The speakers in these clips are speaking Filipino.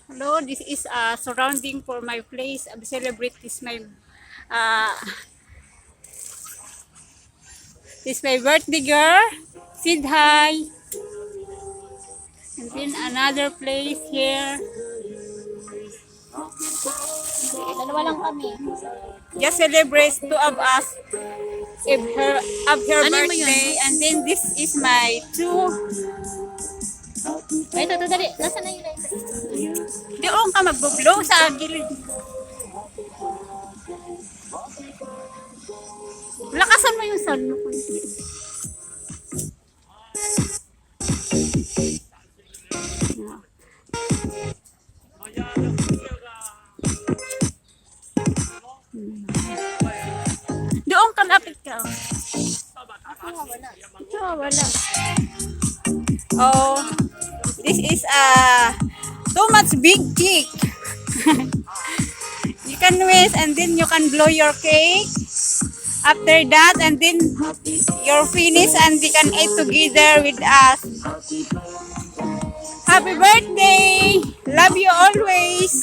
Hello, this is surrounding for my place. I celebrate uh, this my birthday girl. Sid hi. And then another place here. Dalawa lang kami. Just celebrate two of us of her Ano mo birthday. And then this is my two. Ay, ito, dali. Nasaan na yung lighter? Doon ka mag-blow sa gilid. Lakasan mo yung sound mo. Doon ka, lapit ka. Ito, wala. Oh, this is too much big cake. You can whisk and then you can blow your cake. After that, and then you're finished and we can eat together with us. Happy birthday! Love you always!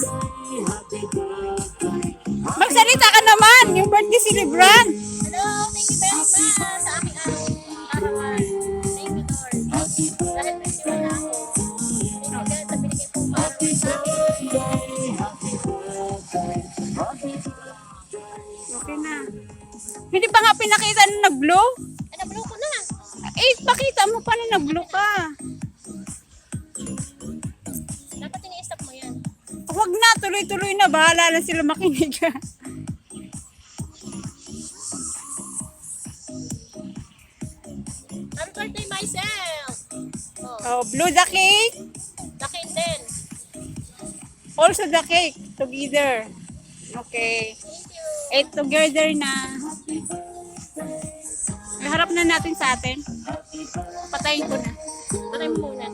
Magsalita ka naman! Yung birthday celebrant! Hello, thank you very much sa aming arawan. Thank you, Lord. Dahil festival na ako. Thank you guys sa binigay pong arawan sa akin. Okay na. Hindi pa nga pinakita na nag-blow? Ay, na-blow ko na. Eh, pakita mo pa na nag-blow ka. Dapat ini-stop mo yan. Huwag na, tuloy-tuloy na. Bahala na sila makinig. Happy birthday myself. Oh, Oh, blow the cake. lakin din. Also the cake together. Okay. Thank you. Eat together na. Harap na natin sa atin. Patayin ko na. Patay mo muna.